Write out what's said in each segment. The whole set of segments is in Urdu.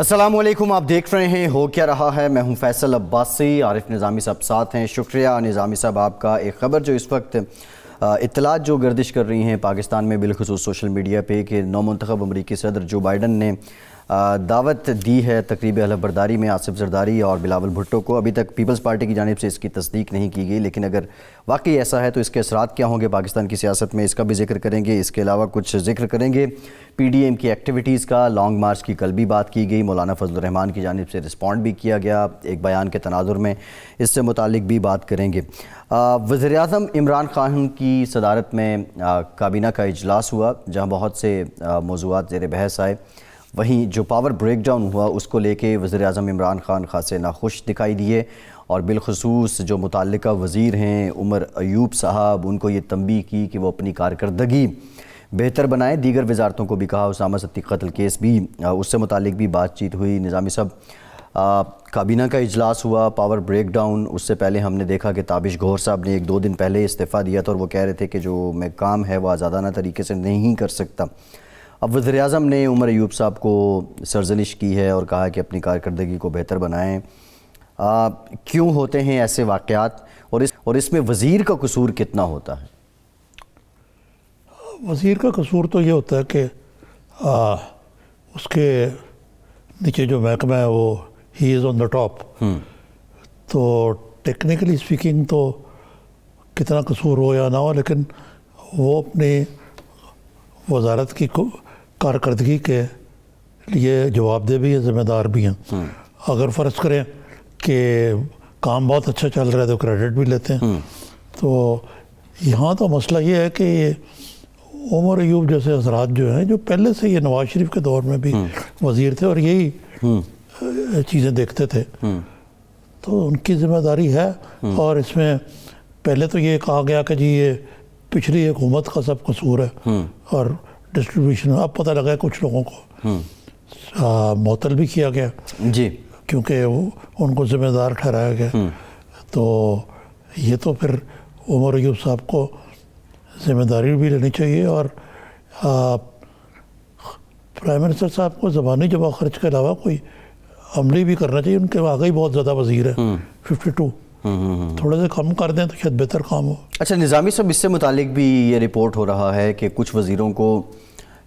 السلام علیکم، آپ دیکھ رہے ہیں ہو کیا رہا ہے۔ میں ہوں فیصل عباسی، عارف نظامی صاحب ساتھ ہیں۔ شکریہ نظامی صاحب آپ کا۔ ایک خبر جو اس وقت اطلاعات جو گردش کر رہی ہیں پاکستان میں بالخصوص سوشل میڈیا پہ کہ نو منتخب امریکی صدر جو بائیڈن نے دعوت دی ہے تقریب حلف برداری میں آصف زرداری اور بلاول بھٹو کو۔ ابھی تک پیپلز پارٹی کی جانب سے اس کی تصدیق نہیں کی گئی، لیکن اگر واقعی ایسا ہے تو اس کے اثرات کیا ہوں گے پاکستان کی سیاست میں، اس کا بھی ذکر کریں گے۔ اس کے علاوہ کچھ ذکر کریں گے پی ڈی ایم کی ایکٹیویٹیز کا۔ لانگ مارچ کی کل بھی بات کی گئی، مولانا فضل الرحمان کی جانب سے رسپونڈ بھی کیا گیا ایک بیان کے تناظر میں، اس سے متعلق بھی بات کریں گے۔ وزیراعظم عمران خان کی صدارت میں کابینہ کا اجلاس ہوا جہاں بہت سے موضوعات زیر بحث آئے۔ وہیں جو پاور بریک ڈاؤن ہوا اس کو لے کے وزیراعظم عمران خان خاصے ناخوش دکھائی دیے، اور بالخصوص جو متعلقہ وزیر ہیں عمر ایوب صاحب، ان کو یہ تنبیہ کی کہ وہ اپنی کارکردگی بہتر بنائیں۔ دیگر وزارتوں کو بھی کہا، اسامہ صدیق قتل کیس بھی اس سے متعلق بھی بات چیت ہوئی۔ نظامی صاحب، کابینہ کا اجلاس ہوا، پاور بریک ڈاؤن، اس سے پہلے ہم نے دیکھا کہ تابش گوہر صاحب نے 1-2 دن پہلے استعفیٰ دیا تھا اور وہ کہہ رہے تھے کہ جو میں کام ہے وہ آزادانہ طریقے سے نہیں کر سکتا۔ اب وزیراعظم نے عمر ایوب صاحب کو سرزنش کی ہے اور کہا کہ اپنی کارکردگی کو بہتر بنائیں۔ کیوں ہوتے ہیں ایسے واقعات اور اس میں وزیر کا قصور کتنا ہوتا ہے؟ وزیر کا قصور تو یہ ہوتا ہے کہ اس کے نیچے جو محکمہ ہے وہ ہی از آن دا ٹاپ، تو ٹیکنیکلی اسپیکنگ تو کتنا قصور ہو یا نہ ہو، لیکن وہ اپنی وزارت کی کارکردگی کے لیے جواب دہ بھی ہے، ذمہ دار بھی ہیں۔ اگر فرض کریں کہ کام بہت اچھا چل رہا ہے تو کریڈٹ بھی لیتے ہیں۔ تو یہاں تو مسئلہ یہ ہے کہ عمر ایوب جیسے حضرات جو ہیں، جو پہلے سے یہ نواز شریف کے دور میں بھی وزیر تھے اور یہی چیزیں دیکھتے تھے، تو ان کی ذمہ داری ہے۔ اور اس میں پہلے تو یہ کہا گیا کہ جی یہ پچھلی حکومت کا سب قصور ہے اور ڈسٹریبیوشن، اب پتہ لگا ہے کچھ لوگوں کو معطل بھی کیا گیا جی، کیونکہ ان کو ذمہ دار ٹھہرایا گیا۔ تو یہ تو پھر عمر ایوب صاحب کو ذمہ داری بھی لینی چاہیے، اور پرائم منسٹر صاحب کو زبانی جمع خرچ کے علاوہ کوئی عملی بھی کرنا چاہیے۔ ان کے واقعی بہت زیادہ وزیر ہیں، 52، تھوڑے سے کم کر دیں تو شاید بہتر کام ہو۔ اچھا نظامی صاحب، اس سے متعلق بھی یہ رپورٹ ہو رہا ہے کہ کچھ وزیروں کو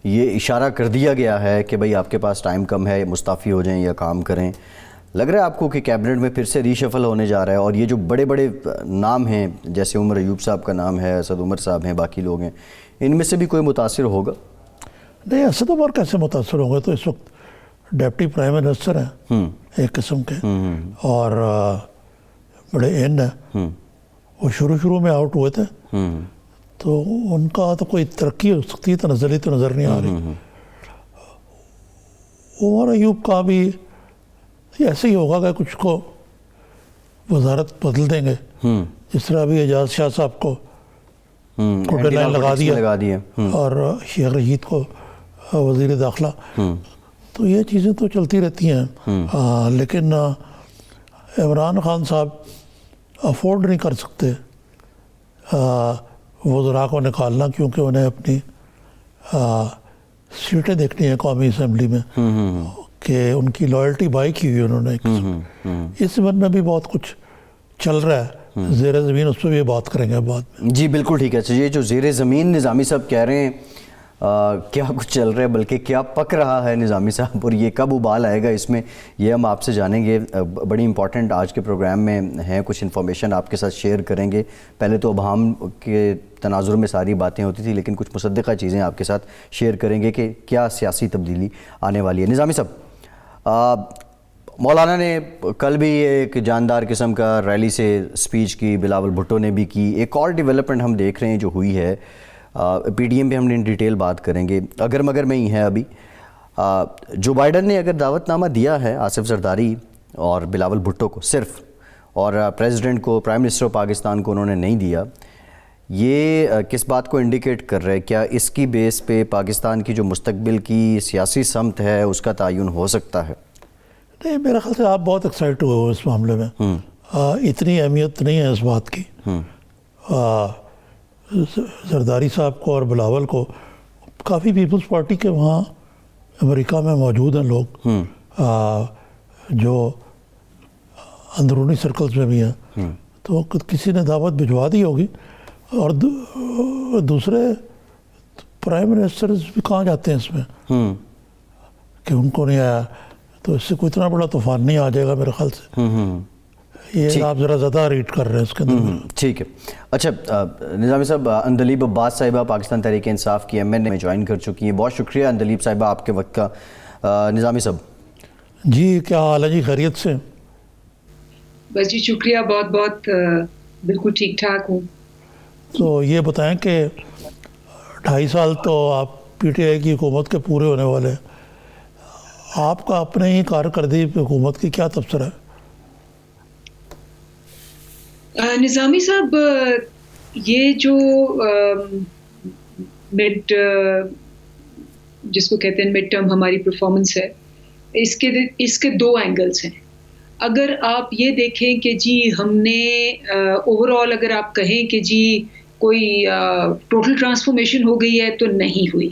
یہ اشارہ کر دیا گیا ہے کہ بھئی آپ کے پاس ٹائم کم ہے، مستعفی ہو جائیں یا کام کریں۔ لگ رہا ہے آپ کو کہ کیبنٹ میں پھر سے ری شفل ہونے جا رہا ہے، اور یہ جو بڑے بڑے نام ہیں جیسے عمر ایوب صاحب کا نام ہے، اسد عمر صاحب ہیں، باقی لوگ ہیں، ان میں سے بھی کوئی متاثر ہوگا؟ نہیں، اسد عمر کیسے متاثر ہوں گے؟ تو اس وقت ڈپٹی پرائم منسٹر ہیں ایک قسم کے، اور بڑے اینڈ ہیں۔ وہ شروع میں آؤٹ ہوئے تھے، تو ان کا تو کوئی ترقی ہو سکتی ہے تو نظر نہیں آ رہی۔ عمر ایوب کا بھی ایسے ہی ہوگا کہ کچھ کو وزارت بدل دیں گے، جس طرح ابھی اعجاز شاہ صاحب کو کوٹے لائن لگا دیا اور شیخ رشید کو وزیر داخلہ۔ تو یہ چیزیں تو چلتی رہتی ہیں، لیکن عمران خان صاحب افورڈ نہیں کر سکتے وزراء کو نکالنا، کیونکہ انہیں اپنی سیٹیں دیکھنی ہیں قومی اسمبلی میں کہ ان کی لائلٹی بائی کی ہوئی انہوں نے۔ اس زمین میں بھی بہت کچھ چل رہا ہے زیر زمین، اس پہ بھی بات کریں گے بعد میں۔ جی بالکل ٹھیک ہے۔ یہ جو زیر زمین نظامی صاحب کہہ رہے ہیں کیا کچھ چل رہا ہے، بلکہ کیا پک رہا ہے نظامی صاحب، اور یہ کب ابال آئے گا اس میں، یہ ہم آپ سے جانیں گے۔ بڑی امپورٹنٹ آج کے پروگرام میں ہیں، کچھ انفارمیشن آپ کے ساتھ شیئر کریں گے۔ پہلے تو ابہام کے تناظر میں ساری باتیں ہوتی تھی، لیکن کچھ مصدقہ چیزیں آپ کے ساتھ شیئر کریں گے کہ کیا سیاسی تبدیلی آنے والی ہے۔ نظامی صاحب، مولانا نے کل بھی ایک جاندار قسم کا ریلی سے سپیچ کی، بلاول بھٹو نے بھی کی۔ ایک اور ڈیولپمنٹ ہم دیکھ رہے ہیں جو ہوئی ہے، پی ڈی ایم پہ ہم نے ان ڈیٹیل بات کریں گے، اگر مگر میں ہی ہے ابھی جو بائیڈن نے اگر دعوت نامہ دیا ہے آصف زرداری اور بلاول بھٹو کو صرف، اور پریزیڈنٹ کو، پرائم منسٹر پاکستان کو انہوں نے نہیں دیا، یہ کس بات کو انڈیکیٹ کر رہا ہے؟ کیا اس کی بیس پہ پاکستان کی جو مستقبل کی سیاسی سمت ہے اس کا تعین ہو سکتا ہے؟ نہیں، میرا خیال سے آپ بہت ایکسائٹ ہوئے ہو اس معاملے میں۔ اتنی اہمیت نہیں ہے اس بات کی۔ زرداری صاحب کو اور بلاول کو کافی پیپلز پارٹی کے وہاں امریکہ میں موجود ہیں لوگ، جو اندرونی سرکلز میں بھی ہیں تو کسی نے دعوت بھجوا دی ہوگی. اور دوسرے پرائم منسٹرز بھی کہاں جاتے ہیں اس میں کہ ان کو نہیں آیا, تو اس سے کوئی اتنا بڑا طوفان نہیں آ جائے گا میرے خیال سے. یہ آپ ذرا زیادہ ریڈ کر رہے ہیں اس کے اندر. ٹھیک ہے. اچھا نظامی صاحب, اندلیب عباس صاحبہ پاکستان تحریک انصاف کی MN میں جوائن کر چکی ہیں. بہت شکریہ اندلیب صاحبہ آپ کے وقت کا. نظامی صاحب جی کیا حال ہے جی, خیریت سے؟ بس جی شکریہ, بہت بہت بالکل ٹھیک ٹھاک ہوں. تو یہ بتائیں کہ 2.5 سال تو آپ PTI کی حکومت کے پورے ہونے والے ہیں, آپ کا اپنے ہی کارکردگی پہ حکومت کی کیا تبصرہ ہے؟ نظامی صاحب, یہ جو جس کو کہتے ہیں مڈ ٹرم ہماری پرفارمنس ہے, اس کے 2 اینگلز ہیں. اگر آپ یہ دیکھیں کہ جی ہم نے اوور آل اگر آپ کہیں کہ جی کوئی ٹوٹل ٹرانسفارمیشن ہو گئی ہے تو نہیں ہوئی,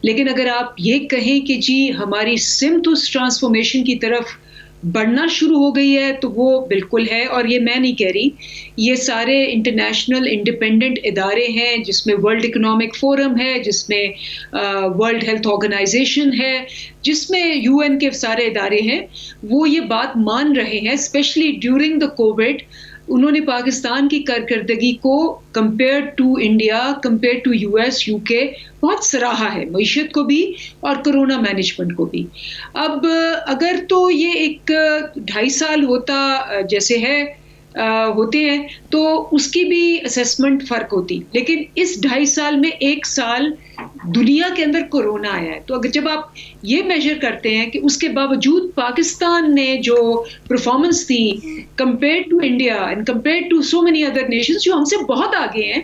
لیکن اگر آپ یہ کہیں کہ جی ہماری سمت اس ٹرانسفارمیشن کی طرف بڑھنا شروع ہو گئی ہے تو وہ بالکل ہے. اور یہ میں نہیں کہہ رہی, یہ سارے انٹرنیشنل انڈیپینڈنٹ ادارے ہیں جس میں ورلڈ اکنامک فورم ہے, جس میں ورلڈ ہیلتھ آرگنائزیشن ہے, جس میں UN کے سارے ادارے ہیں, وہ یہ بات مان رہے ہیں. اسپیشلی ڈیورنگ دا کووڈ انہوں نے پاکستان کی کارکردگی کو compare to India, compare to US UK بہت سراہا ہے, معیشت کو بھی اور کرونا مینجمنٹ کو بھی. اب اگر تو یہ ایک 2.5 سال ہوتا جیسے ہے ہوتے ہیں تو اس کی بھی اسیسمنٹ فرق ہوتی, لیکن اس 2.5 سال میں 1 سال دنیا کے اندر کورونا آیا ہے. تو اگر جب آپ یہ میجر کرتے ہیں کہ اس کے باوجود پاکستان نے جو پرفارمنس دی compare to India and compare to so many other nations جو ہم سے بہت آگے ہیں,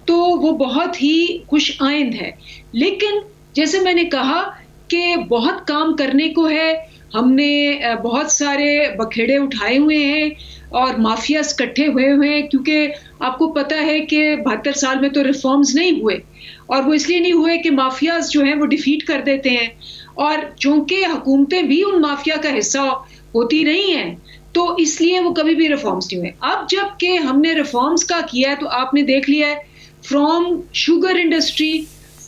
تو وہ بہت ہی خوش آئند ہے. لیکن جیسے میں نے کہا کہ بہت کام کرنے کو ہے, ہم نے بہت سارے بکھیڑے اٹھائے ہوئے ہیں اور مافیاز کٹھے ہوئے ہیں, کیونکہ آپ کو پتہ ہے کہ 72 سال میں تو ریفارمز نہیں ہوئے, اور وہ اس لیے نہیں ہوئے کہ مافیاز جو ہیں وہ ڈیفیٹ کر دیتے ہیں, اور چونکہ حکومتیں بھی ان مافیا کا حصہ ہوتی نہیں ہیں تو اس لیے وہ کبھی بھی ریفارمز نہیں ہوئے. اب جب کہ ہم نے ریفارمز کا کیا ہے تو آپ نے دیکھ لیا ہے from sugar industry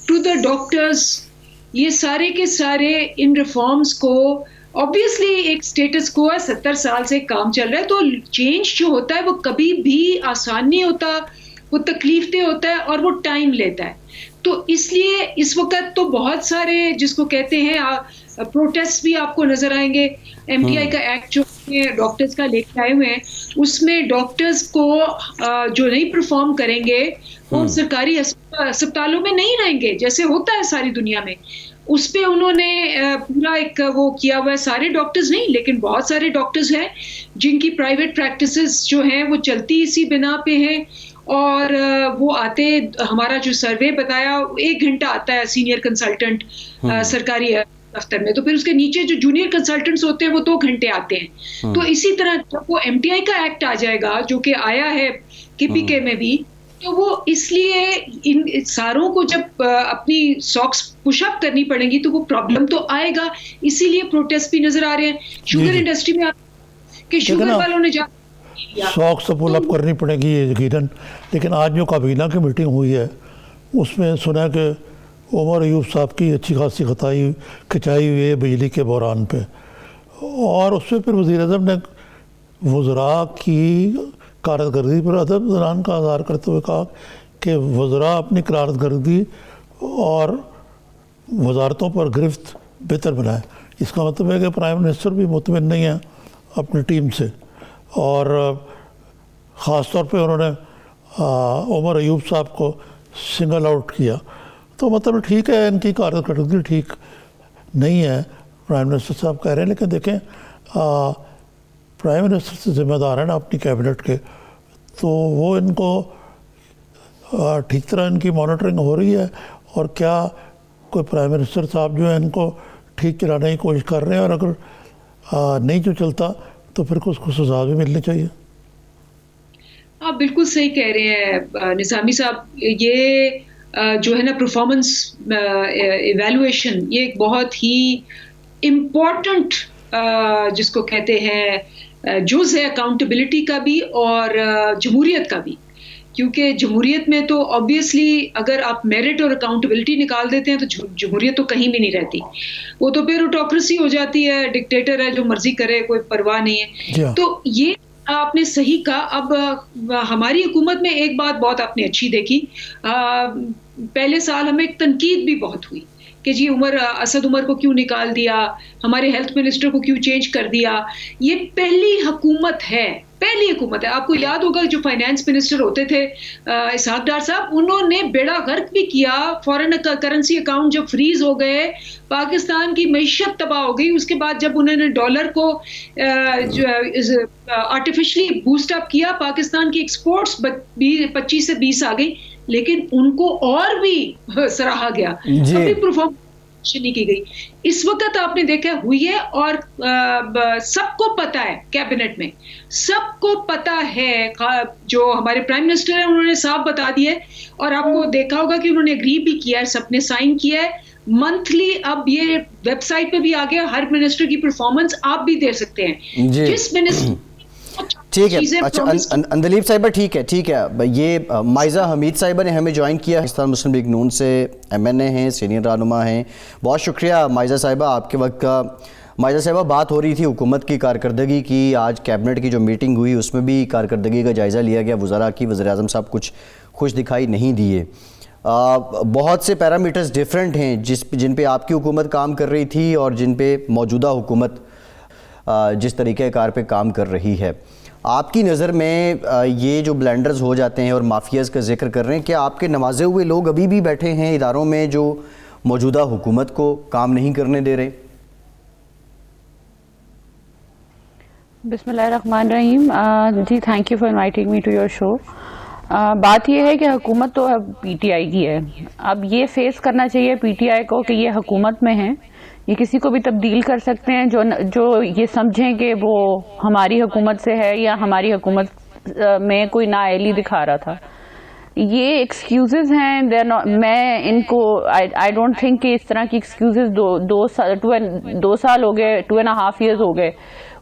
to the doctors, یہ سارے کے سارے ان ریفارمز کو obviously ایک سٹیٹس کو ہے, 70 سال سے کام چل رہا ہے, تو چینج جو ہوتا ہے وہ کبھی بھی آسان نہیں ہوتا, وہ تکلیف دہ ہوتا ہے اور وہ ٹائم لیتا ہے. تو اس لیے اس وقت تو بہت سارے جس کو کہتے ہیں پروٹیسٹ بھی آپ کو نظر آئیں گے. MTI کا ایکٹ جو ڈاکٹرز کا لے کے آئے ہوئے ہیں, اس میں ڈاکٹرز کو جو نہیں پرفارم کریں گے وہ سرکاری اسپتالوں میں نہیں رہیں گے, جیسے ہوتا ہے ساری دنیا میں. اس پہ انہوں نے پورا ایک وہ کیا ہوا ہے, سارے ڈاکٹرز نہیں لیکن بہت سارے ڈاکٹرز ہیں جن کی پرائیویٹ پریکٹسز جو ہیں وہ چلتی اسی بنا پہ ہیں, اور وہ آتے, ہمارا جو سروے بتایا 1 گھنٹہ آتا ہے سینئر کنسلٹنٹ سرکاری دفتر میں, تو پھر اس کے نیچے جو جونیئر کنسلٹنٹس ہوتے ہیں وہ 2 گھنٹے آتے ہیں. تو اسی طرح جب وہ MTI کا ایکٹ آ جائے گا جو کہ آیا ہے KPK میں بھی, تو وہ اس لیے ان ساروں کو جب اپنی ساکس پش اپ کرنی پڑیں گی تو وہ پرابلم تو آئے گا. اسی لیے پروٹیسٹ بھی نظر آ رہے ہیں شوگر انڈسٹری میں کہ شوگر والوں نے ساکس پل اپ کرنی پڑے گی یقیناً. لیکن آج جو کابینہ کی میٹنگ ہوئی ہے اس میں سنا کہ عمر ایوب صاحب کی اچھی خاصی کھچائی ہوئی ہے بجلی کے بحران پہ, اور اس میں پھر وزیر اعظم نے وزراء کی کارکردگی پر ادب زنان کا اظہار کرتے ہوئے کہا کہ وزراء اپنی کارکردگی اور وزارتوں پر گرفت بہتر بنائے. اس کا مطلب ہے کہ پرائم منسٹر بھی مطمئن نہیں ہے اپنی ٹیم سے, اور خاص طور پہ انہوں نے عمر ایوب صاحب کو سنگل آؤٹ کیا. تو مطلب ٹھیک ہے ان کی کارکردگی ٹھیک نہیں ہے پرائم منسٹر صاحب کہہ رہے ہیں, لیکن دیکھیں پرائم منسٹر سے ذمہ دار ہیں نا اپنی کیبنٹ کے, تو وہ ان کو ٹھیک طرح ان کی مانیٹرنگ ہو رہی ہے, اور کیا کوئی پرائم منسٹر صاحب جو ہے ان کو ٹھیک چلانے کی کوشش کر رہے ہیں, اور اگر نہیں جو چلتا تو پھر اس کو سزا بھی ملنی چاہیے. آپ بالکل صحیح کہہ رہے ہیں نظامی صاحب, یہ جو ہے نا پرفارمنس ایویلویشن یہ ایک بہت ہی امپورٹنٹ جس کو کہتے ہیں جز ہے اکاؤنٹیبلٹی کا بھی اور جمہوریت کا بھی. کیونکہ جمہوریت میں تو آبویسلی اگر آپ میرٹ اور اکاؤنٹیبلٹی نکال دیتے ہیں تو جمہوریت تو کہیں بھی نہیں رہتی, وہ تو پھر آٹوکریسی ہو جاتی ہے, ڈکٹیٹر ہے جو مرضی کرے, کوئی پرواہ نہیں ہے. تو یہ آپ نے صحیح کہا. اب ہماری حکومت میں ایک بات بہت آپ نے اچھی دیکھی, پہلے سال ہمیں تنقید بھی بہت ہوئی کہ جی اسد عمر کو کیوں نکال دیا, ہمارے ہیلتھ منسٹر کو کیوں چینج کر دیا. یہ پہلی حکومت ہے. آپ کو یاد ہوگا جو فائنانس منسٹر ہوتے تھے اسحاق ڈار صاحب, انہوں نے بیڑا غرق بھی کیا. فورن کرنسی اکاؤنٹ جب فریز ہو گئے, پاکستان کی معیشت تباہ ہو گئی. اس کے بعد جب انہوں نے ڈالر کو آرٹیفیشلی بوسٹ اپ کیا, پاکستان کی ایکسپورٹس 25 سے 20 آ گئی, لیکن ان کو اور بھی سراہا گیا, اپنی پرفارمنس نہیں کی گئی. اس وقت آپ نے دیکھا ہوئی ہے, اور سب کو پتا ہے, کیبنٹ میں سب کو پتا ہے, جو ہمارے پرائم منسٹر ہیں انہوں نے صاف بتا دیا ہے, اور آپ کو دیکھا ہوگا کہ انہوں نے اگری بھی کیا ہے, سب نے سائن کیا ہے. منتھلی اب یہ ویب سائٹ پہ بھی آ گیا, ہر منسٹر کی پرفارمنس آپ بھی دے سکتے ہیں. جس منسٹر ٹھیک ہے, اچھا اندلیب صاحبہ ٹھیک ہے. یہ مائزہ حمید صاحبہ نے ہمیں جوائن کیا, پاکستان مسلم لیگ نون سے MNA ہیں, سینئر رہنما ہیں. بہت شکریہ مائزہ صاحبہ آپ کے وقت کا. مائزہ صاحبہ بات ہو رہی تھی حکومت کی کارکردگی کی. آج کیبنٹ کی جو میٹنگ ہوئی اس میں بھی کارکردگی کا جائزہ لیا گیا. وزراء کی وزیر اعظم صاحب کچھ خوش دکھائی نہیں دیے. بہت سے پیرامیٹرز ڈیفرنٹ ہیں جن پہ آپ کی حکومت کام کر رہی تھی اور جن پہ موجودہ حکومت جس طریقہ کار پہ کام کر رہی ہے. آپ کی نظر میں یہ جو بلینڈرز ہو جاتے ہیں اور مافیاز کا ذکر کر رہے ہیں, کیا آپ کے نوازے ہوئے لوگ ابھی بھی بیٹھے ہیں اداروں میں جو موجودہ حکومت کو کام نہیں کرنے دے رہے؟ بسم اللہ الرحمن الرحیم. جی thank you for inviting me to your show. بات یہ ہے کہ حکومت تو اب PTI کی ہے. اب یہ فیس کرنا چاہیے PTI کو کہ یہ حکومت میں ہیں, یہ کسی کو بھی تبدیل کر سکتے ہیں جو یہ سمجھیں کہ وہ ہماری حکومت سے ہے یا ہماری حکومت میں کوئی نااہلی دکھا رہا تھا. یہ ایکسکیوزز ہیں, میں ان کو آئی ڈونٹ تھنک کہ اس طرح کی ایکسکیوزز 2 سال ہو گئے, 2.5 years ہو گئے,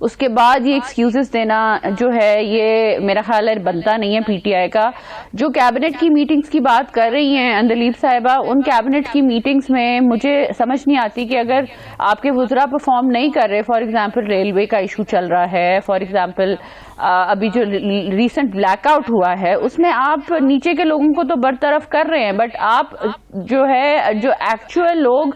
اس کے بعد یہ ایکسکیوزز دینا جو ہے یہ میرا خیال ہے بنتا نہیں ہے PTI کا. جو کیبنٹ کی میٹنگز کی بات کر رہی ہیں اندلیب صاحبہ, ان کیبنٹ کی میٹنگز میں مجھے سمجھ نہیں آتی کہ اگر آپ کے وزراء پرفارم نہیں کر رہے, فار ایگزامپل ریلوے کا ایشو چل رہا ہے, فار ایگزامپل ابھی جو ریسنٹ بلیک آؤٹ ہوا ہے اس میں آپ نیچے کے لوگوں کو تو برطرف کر رہے ہیں, بٹ آپ جو ہے جو ایکچوئل لوگ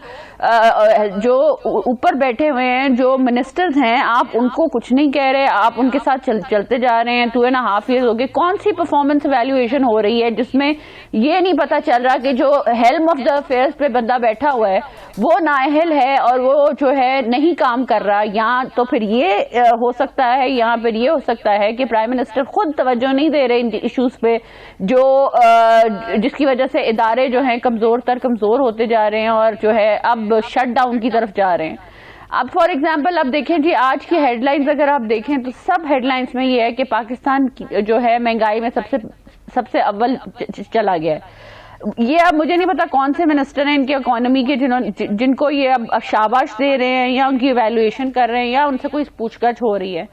جو اوپر بیٹھے ہوئے ہیں, جو منسٹرز ہیں, آپ ان کو کچھ نہیں کہہ رہے, آپ ان کے ساتھ چلتے جا رہے ہیں. 2.5 years ہو گئے. کون سی پرفارمنس ایویلویشن ہو رہی ہے جس میں یہ نہیں پتا چل رہا کہ جو ہیلم آف دا افیئرز پہ بندہ بیٹھا ہوا ہے وہ نااہل ہے اور وہ جو ہے نہیں کام کر رہا. یہاں تو پھر یہ ہو سکتا ہے, یہاں پھر یہ ہو سکتا ہے کہ پرائم منسٹر خود توجہ نہیں دے رہے ان ایشوز پہ, جو جس کی وجہ سے ادارے جو ہیں کمزور ہوتے جا رہے ہیں اور جو ہے اب شٹ ڈاؤن کی طرف جا رہے ہیں. اب فار ایگزامپل اب دیکھیں جی آج کی ہیڈ لائنز اگر آپ دیکھیں تو سب ہیڈ لائنز میں یہ ہے کہ پاکستان جو ہے مہنگائی میں سب سے اول چلا گیا ہے. یہ اب مجھے نہیں پتا کون سے منسٹر ہیں ان کے اکانومی کے جن کو یہ اب شاباش دے رہے ہیں یا ان کی ایویلویشن کر رہے ہیں یا ان سے کوئی پوچھ گچھ ہو رہی ہے.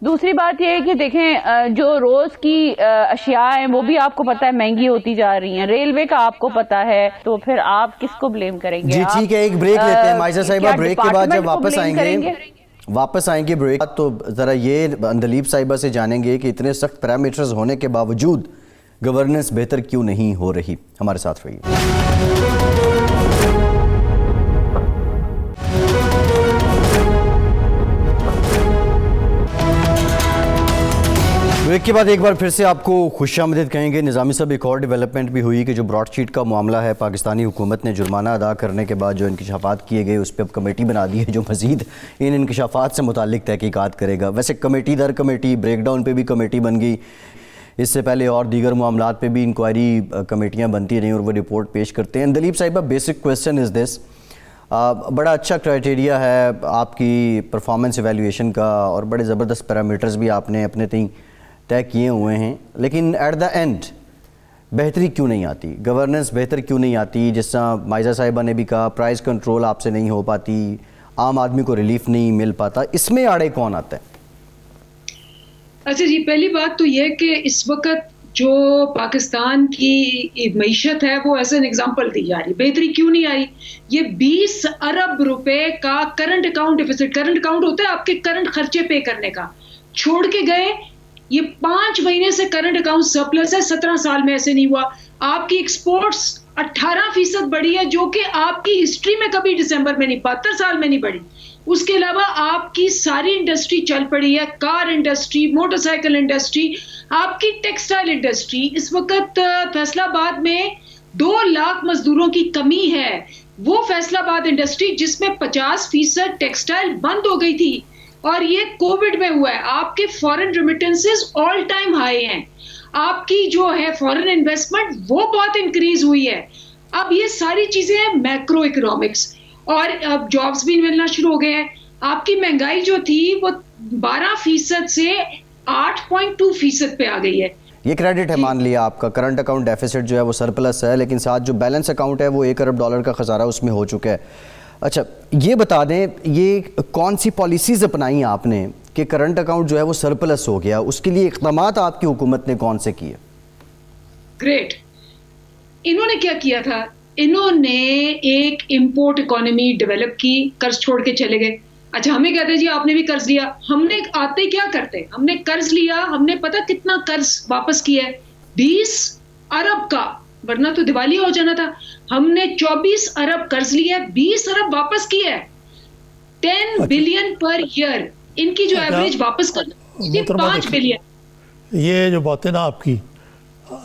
دوسری بات یہ ہے کہ دیکھیں جو روز کی اشیاء ہیں وہ بھی آپ کو پتا ہے مہنگی ہوتی جا رہی ہیں, ریلوے کا آپ کو پتا ہے, تو پھر آپ کس کو بلیم کریں گے؟ جی ٹھیک ہے, ایک بریک لیتے ہیں مائزہ صاحبہ. بریک کے بعد جب واپس آئیں گے بریک تو ذرا یہ اندلیب صاحبہ سے جانیں گے کہ اتنے سخت پیرامیٹرز ہونے کے باوجود گورننس بہتر کیوں نہیں ہو رہی. ہمارے ساتھ رہیے. بریک کے بعد ایک بار پھر سے آپ کو خوش آمدید کہیں گے. نظامی صاحب ایک اور ڈیولپمنٹ بھی ہوئی کہ جو براڈ شیٹ کا معاملہ ہے, پاکستانی حکومت نے جرمانہ ادا کرنے کے بعد جو انکشافات کیے گئے اس پہ اب کمیٹی بنا دی ہے جو مزید ان انکشافات سے متعلق تحقیقات کرے گا. ویسے کمیٹی در کمیٹی, بریک ڈاؤن پہ بھی کمیٹی بن گئی, اس سے پہلے اور دیگر معاملات پہ بھی انکوائری کمیٹیاں بنتی رہیں اور وہ رپورٹ پیش کرتے ہیں. اندلیب صاحبہ بیسک کویسچن از دس, بڑا اچھا کرائٹیریا ہے آپ کی پرفارمنس ایویلویشن کا اور بڑے زبردست پیرامیٹرز بھی آپ نے اپنے تئیں طے کیے ہوئے ہیں, لیکن ایٹ دا اینڈ بہتری کیوں نہیں آتی, گورننس بہتر کیوں نہیں آتی؟ جس طرح مائزہ صاحبہ نے بھی کہا پرائز کنٹرول آپ سے نہیں ہو پاتی, عام آدمی کو ریلیف نہیں مل پاتا، اس میں آڑے کون آتا ہے؟ اچھا جی، پہلی بات تو یہ کہ اس وقت جو پاکستان کی معیشت ہے وہ ایز این ایگزامپل دی جا رہی، بہتری کیوں نہیں آئی؟ یہ 20 ارب روپے کا current account deficit, current account ہوتا ہے آپ کے کرنٹ خرچے پے کرنے کا، چھوڑ کے گئے. یہ 5 مہینے سے کرنٹ اکاؤنٹ سرپلس ہے، 17 سال میں ایسے نہیں ہوا. آپ کی ایکسپورٹس 18% بڑھی ہے، جو کہ آپ کی ہسٹری میں کبھی دسمبر میں نہیں، 72 سال میں نہیں بڑھی. اس کے علاوہ آپ کی ساری انڈسٹری چل پڑی ہے، کار انڈسٹری، موٹر سائیکل انڈسٹری، آپ کی ٹیکسٹائل انڈسٹری. اس وقت فیصل آباد میں 2 لاکھ مزدوروں کی کمی ہے. وہ فیصل آباد انڈسٹری جس میں 50% ٹیکسٹائل بند ہو گئی تھی، اور یہ کووڈ میں ہوا ہے. آپ کے فورن ریمیٹنسز آل ٹائم ہائی ہیں. آپ کی جو ہے فورن انویسٹمنٹ وہ بہت انکریز ہوئی ہے. اب یہ ساری چیزیں ہیں میکرو اکنامکس، اور اب جابز بھی ملنا شروع ہو گئے ہیں. آپ کی مہنگائی جو تھی وہ 12% سے 8.2% پہ آ گئی ہے. یہ کریڈٹ ہے، مان لیا آپ کا کرنٹ اکاؤنٹ ڈیفیسٹ جو ہے وہ سرپلس ہے، لیکن ساتھ جو بیلنس اکاؤنٹ ہے وہ $1 ارب کا خسارہ اس میں ہو چکا ہے. اچھا یہ بتا دیں، یہ کون سی پالیسیز اپنائی آپ نے کہ کرنٹ اکاؤنٹ جو ہے وہ سرپلس ہو گیا؟ اس کے لیے اقدامات آپ کی حکومت نے کون سے کیے؟ گریٹ. انہوں نے کیا کیا تھا؟ انہوں نے ایک امپورٹ اکانومی ڈیولپ کی، قرض چھوڑ کے چلے گئے. اچھا ہمیں کہتے ہیں جی آپ نے بھی قرض لیا. ہم نے آتے کیا کرتے، ہم نے قرض لیا، ہم نے پتہ کتنا قرض واپس کیا ہے؟ 20 ارب کا، ورنہ تو دیوالی ہو جانا تھا. ہم نے 24 ارب قرض لیا ہے، 20 ارب واپس کیا ہے. 10 بلین پر ایئر ان کی جو ایوریج واپس کرنا، 5 بلین. یہ جو باتیں نا آپ کی،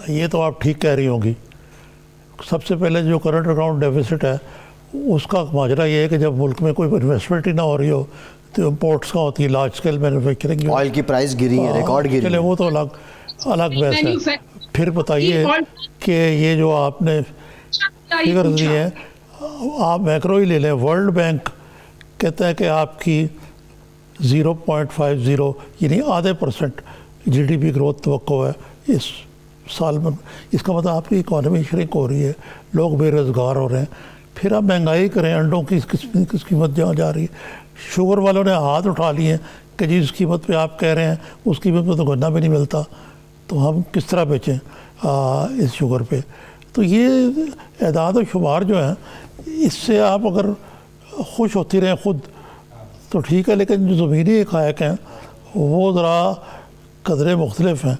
یہ تو آپ ٹھیک کہہ رہی ہوں گی. سب سے پہلے جو کرنٹ اکاؤنٹ ڈیفیسٹ ہے اس کا ماجرا یہ ہے کہ جب ملک میں کوئی انویسٹمنٹ ہی نہ ہو رہی ہو تو امپورٹس کا ہوتی ہے، لارج اسکیل مینوفیکچرنگ. آئل کی پرائز گری ہے، ریکارڈ گری چلے ہے. وہ تو الگ بحث ہے. پھر بتائیے کہ یہ جو آپ نے فگرز دی ہیں، آپ میکرو ہی لے لیں. ورلڈ بینک کہتا ہے کہ آپ کی 0.50 یعنی %.5 GDP گروتھ توقع ہے اس سال میں. اس کا مطلب آپ کی اکانومی شرنک ہو رہی ہے، لوگ بے روزگار ہو رہے ہیں. پھر آپ مہنگائی کریں، انڈوں کی کس قیمت جہاں جا رہی ہے. شوگر والوں نے ہاتھ اٹھا لیے ہیں کہ جس قیمت پہ آپ کہہ رہے ہیں اس قیمت پہ تو گنا بھی نہیں ملتا، تو ہم کس طرح بیچیں اس شوگر پہ. تو یہ اعداد و شمار جو ہیں اس سے آپ اگر خوش ہوتی رہیں خود تو ٹھیک ہے، لیکن جو زمینی حقائق ہیں وہ ذرا قدرے مختلف ہیں.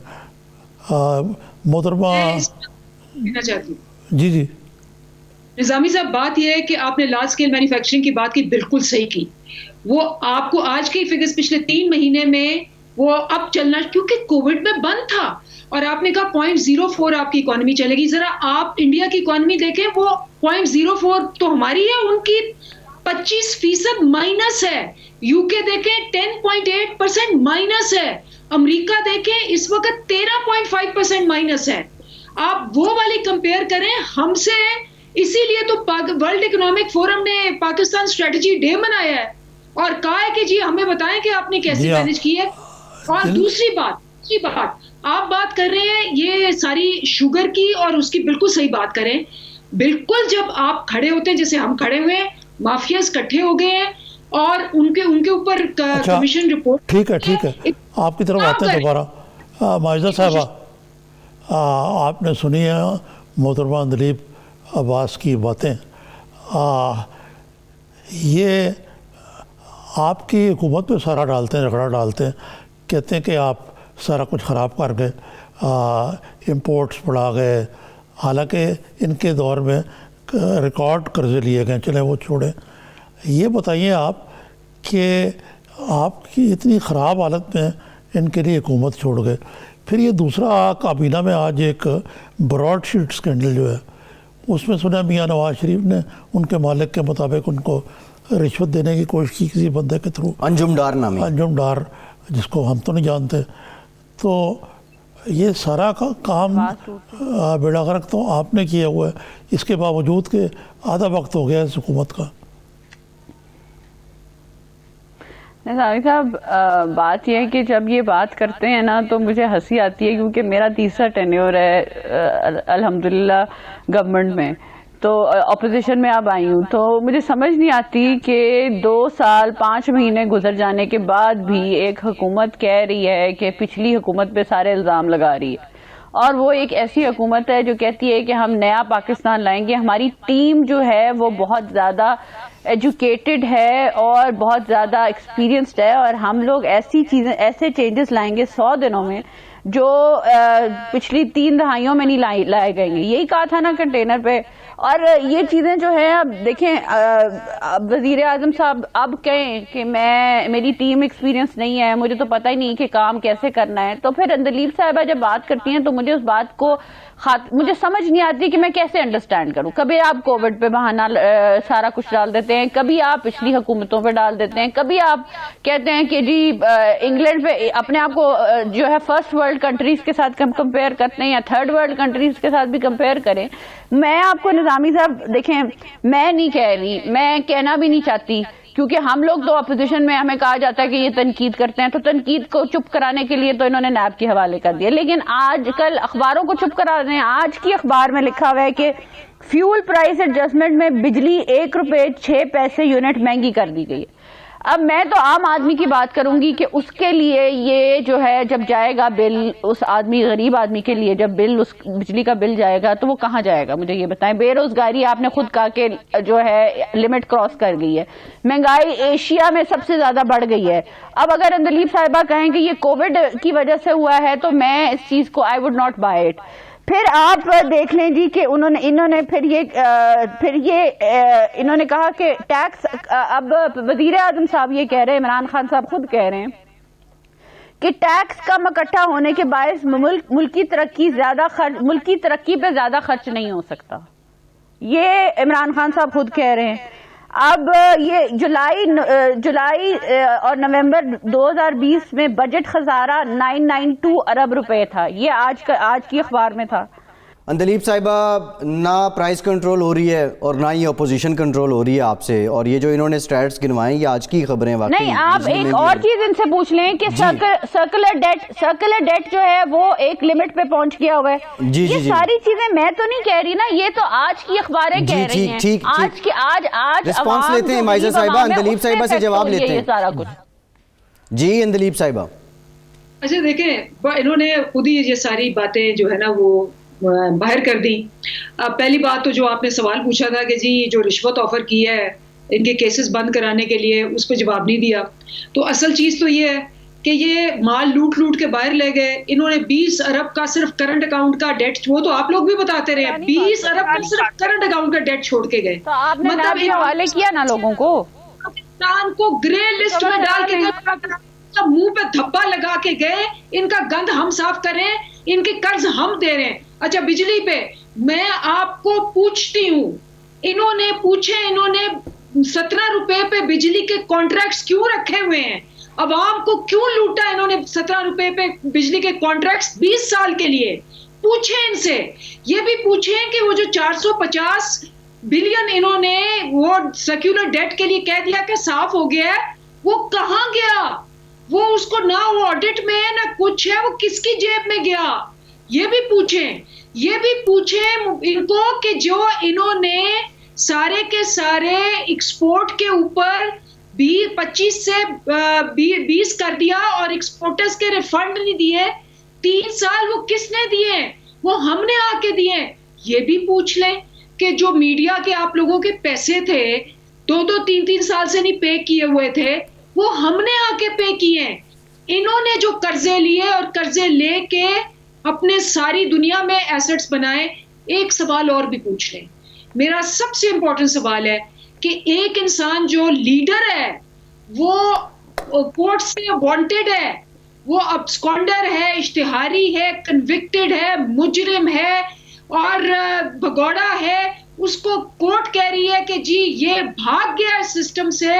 محترمہ کہنا چاہتی ہوں جی نظامی صاحب، بات یہ ہے کہ آپ نے لارج اسکیل مینوفیکچرنگ کی بات کی، بالکل صحیح کی. وہ آپ کو آج کے فگرز پچھلے 3 مہینے میں وہ اب چلنا، کیونکہ کووڈ میں بند تھا، اور آپ نے کہا 0.04 آپ کی اکانومی چلے گی. ذرا آپ انڈیا کی اکانومی دیکھیں، وہ 0.04 تو ہماری ہے، ان کی 25% مائنس ہے. یو کے دیکھیں 10.8% مائنس ہے. امریکہ دیکھیں اس وقت 13.5% مائنس ہے. آپ وہ والی کمپیئر کریں ہم سے. اسی لیے تو ورلڈ اکنامک فورم نے پاکستان اسٹریٹجی ڈے منایا ہے اور کہا ہے کہ جی ہمیں بتائیں کہ آپ نے کیسے مینج کی ہے. اور دوسری بات آپ بات کر رہے ہیں یہ ساری شوگر کی، اور اس کی بالکل صحیح بات کریں. بالکل جب آپ کھڑے ہوتے ہیں جیسے ہم کھڑے ہوئے ہیں، مافیاز کٹھے ہو گئے ہیں اور ان کے اوپر کمیشن رپورٹ. ٹھیک ہے آپ کی طرف آتے ہیں دوبارہ. ماجدہ صاحبہ، آپ نے سنی ہے محترمہ اندلیب عباس کی باتیں. یہ آپ کی حکومت پہ سارا ڈالتے ہیں، رگڑا ڈالتے ہیں، کہتے ہیں کہ آپ سارا کچھ خراب کر گئے، امپورٹس بڑھا گئے. حالانکہ ان کے دور میں ریکارڈ قرضے لیے گئے. چلیں وہ چھوڑیں. یہ بتائیے آپ کہ آپ کی اتنی خراب حالت میں ان کے لیے حکومت چھوڑ گئے. پھر یہ دوسرا کابینہ میں آج ایک براڈ شیٹ اسکینڈل جو ہے اس میں سنا میاں نواز شریف نے ان کے مالک کے مطابق ان کو رشوت دینے کی کوشش کی کسی بندے کے تھرو، انجم ڈار نامی، انجم ڈار، جس کو ہم تو نہیں جانتے. تو یہ سارا کام بیڑا غرق تو آپ نے کیا ہوا ہے، اس کے باوجود کہ آدھا وقت ہو گیا اس حکومت کا. نظامی صاحب، بات یہ ہے کہ جب یہ بات کرتے ہیں نا تو مجھے ہنسی آتی ہے، کیونکہ میرا 3را ٹینیور ہے الحمدللہ گورنمنٹ میں. تو اپوزیشن میں اب آئی ہوں، تو مجھے سمجھ نہیں آتی کہ 2 سال 5 مہینے گزر جانے کے بعد بھی ایک حکومت کہہ رہی ہے کہ پچھلی حکومت پہ سارے الزام لگا رہی ہے، اور وہ ایک ایسی حکومت ہے جو کہتی ہے کہ ہم نیا پاکستان لائیں گے. ہماری ٹیم جو ہے وہ بہت زیادہ ایجوکیٹڈ ہے اور بہت زیادہ ایکسپیرینسڈ ہے، اور ہم لوگ ایسی چیزیں ایسے چینجز لائیں گے 100 دنوں میں جو پچھلی 3 دہائیوں میں نہیں لائے گئے گے. یہی کہا تھا نا کنٹینر پہ. اور یہ چیزیں جو ہیں اب دیکھیں وزیر اعظم صاحب اب کہیں کہ میری ٹیم ایکسپیرینس نہیں ہے، مجھے تو پتہ ہی نہیں کہ کام کیسے کرنا ہے. تو پھر اندلیب صاحبہ جب بات کرتی ہیں تو مجھے اس بات کو مجھے سمجھ نہیں آتی کہ میں کیسے انڈرسٹینڈ کروں. کبھی آپ کووڈ پہ بہانہ سارا کچھ ڈال دیتے ہیں، کبھی آپ پچھلی حکومتوں پہ ڈال دیتے ہیں، کبھی آپ کہتے ہیں کہ جی انگلینڈ پہ اپنے آپ کو جو ہے فرسٹ ورلڈ کنٹریز کے ساتھ کمپیئر کرتے ہیں یا تھرڈ ورلڈ کنٹریز کے ساتھ بھی کمپیئر کریں. میں آپ کو نظامی صاحب دیکھیں، میں نہیں کہہ رہی، میں کہنا بھی نہیں چاہتی، کیونکہ ہم لوگ تو اپوزیشن میں ہمیں کہا جاتا ہے کہ یہ تنقید کرتے ہیں، تو تنقید کو چپ کرانے کے لیے تو انہوں نے نیب کے حوالے کر دیا. لیکن آج کل اخباروں کو چپ کرا رہے ہیں. آج کی اخبار میں لکھا ہوا ہے کہ فیول پرائس ایڈجسٹمنٹ میں بجلی 1 روپے 6 پیسے یونٹ مہنگی کر دی گئی ہے. اب میں تو عام آدمی کی بات کروں گی کہ اس کے لیے یہ جو ہے جب جائے گا بل، اس آدمی غریب آدمی کے لیے جب بل اس بجلی کا بل جائے گا تو وہ کہاں جائے گا؟ مجھے یہ بتائیں. بے روزگاری آپ نے خود کہا کہ جو ہے لمٹ کراس کر گئی ہے، مہنگائی ایشیا میں سب سے زیادہ بڑھ گئی ہے. اب اگر اندلیب صاحبہ کہیں کہ یہ کووڈ کی وجہ سے ہوا ہے تو میں اس چیز کو I would not by it. پھر آپ دیکھ لیں جی کہ انہوں نے کہا کہ ٹیکس، اب وزیر اعظم صاحب یہ کہہ رہے ہیں، عمران خان صاحب خود کہہ رہے ہیں کہ ٹیکس کم اکٹھا ہونے کے باعث ملکی ترقی پہ زیادہ خرچ نہیں ہو سکتا. یہ عمران خان صاحب خود کہہ رہے ہیں. اب یہ جولائی اور نومبر 2020 میں بجٹ خسارہ 992 ارب روپے تھا. یہ آج کی اخبار میں تھا. اندلیب صاحبہ، نہ پرائز کنٹرول ہو رہی ہے اور نہ ہی اپوزیشن کنٹرول ہو رہی ہے آپ سے، اور یہ جو انہوں نے سٹیٹس گنوائے یہ آج کی خبریں واقعی نہیں. آپ ایک اور چیز ان سے پوچھ لیں کہ سرکولر ڈیٹ جو ہے وہ ایک لمٹ پہ پہنچ گیا ہوا ہے. یہ ساری چیزیں میں تو نہیں کہہ رہی نا، یہ تو آج کی اخباریں کہہ رہی ہیں. آج رسپانس لیتے ہیں مائزہ صاحبہ، اندلیب صاحبہ سے جواب لیتے ہیں سارا کچھ. جی اندلیب صاحبہ. اچھا دیکھیں، انہوں نے خود ہی یہ ساری باتیں جو ہے نا وہ باہر کر دی. پہلی بات تو جو آپ نے سوال پوچھا تھا کہ جی جو رشوت آفر کی ہے ان کے کیسز بند کرانے کے لیے، اس پہ جواب نہیں دیا. تو اصل چیز تو یہ ہے کہ یہ مال لوٹ کے باہر لے گئے. انہوں نے 20 ارب کا صرف کرنٹ اکاؤنٹ کا ڈیٹ، وہ تو آپ لوگ بھی بتاتے رہے، 20 ارب کا صرف کرنٹ اکاؤنٹ کا ڈیٹ چھوڑ کے گئے. مطلب حوالے کیا نا لوگوں کو، پاکستان کو گرے لسٹ میں ڈال کے گئے، منہ پہ دھبا لگا کے گئے. ان کا گند ہم صاف کریں، ان کے قرض ہم دے رہے ہیں. اچھا بجلی پہ میں آپ کو پوچھتی ہوں، انہوں نے 17 روپے پہ بجلی کے کانٹریکٹس کیوں رکھے ہوئے ہیں؟ عوام کو کیوں لوٹا انہوں نے 17 روپے پہ بجلی کے کانٹریکٹس 20 سال کے لیے؟ پوچھیں ان سے. یہ بھی پوچھیں کہ وہ جو 450 بلین انہوں نے وہ سیکولر ڈیٹ کے لیے کہہ دیا کہ صاف ہو گیا ہے، وہ کہاں گیا؟ وہ اس کو نہ وہ آڈٹ میں ہے نہ کچھ ہے، وہ کس کی جیب میں گیا؟ یہ بھی پوچھیں ان کو کہ جو انہوں نے سارے کے سارے ایکسپورٹ کے اوپر 25 سے 20 کر دیا اور ایکسپورٹرز کے ریفنڈ نہیں دیے. 3 سال وہ کس نے دیے؟ وہ ہم نے آ کے دیے. یہ بھی پوچھ لیں کہ جو میڈیا کے آپ لوگوں کے پیسے تھے 2-3 سال سے نہیں پے کیے ہوئے تھے، وہ ہم نے آ کے پے کیے ہیں. انہوں نے جو قرضے لیے اور قرضے لے کے اپنے ساری دنیا میں ایسٹس بنائے. ایک سوال اور بھی پوچھ لیں. میرا سب سے امپورٹنٹ سوال ہے کہ ایک انسان جو لیڈر ہے، وہ کورٹ سے وانٹڈ ہے، وہ ابسکونڈر ہے، اشتہاری ہے، کنوکٹڈ ہے، مجرم ہے اور بھگوڑا ہے. اس کو کورٹ کہہ رہی ہے کہ جی یہ بھاگ گیا سسٹم سے،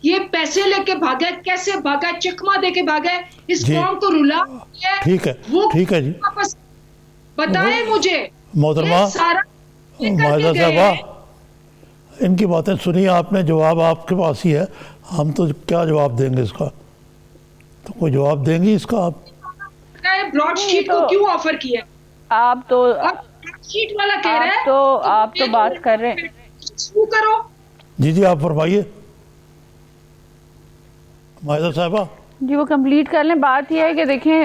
یہ پیسے لے کے بھاگا. کیسے بھاگا؟ چکما دے کے بھاگا. اس قوم کو رلا ٹھیک ہے جی، بتائیں مجھے. محترمہ مائزہ صاحبہ، ان کی باتیں سنی آپ نے، جواب آپ کے پاس ہی ہے. ہم تو کیا جواب دیں گے اس کا؟ تو کوئی جواب دیں گی اس کا آپ؟ براڈ شیٹ کو کیوں آفر کیا؟ آپ تو شیٹ والا کہہ رہا ہے آپ تو بات کر رہے ہیں. وہ کرو. جی آپ فرمائیے مائدہ صاحبہ. جی وہ کمپلیٹ کر لیں. بات یہ ہے کہ دیکھیں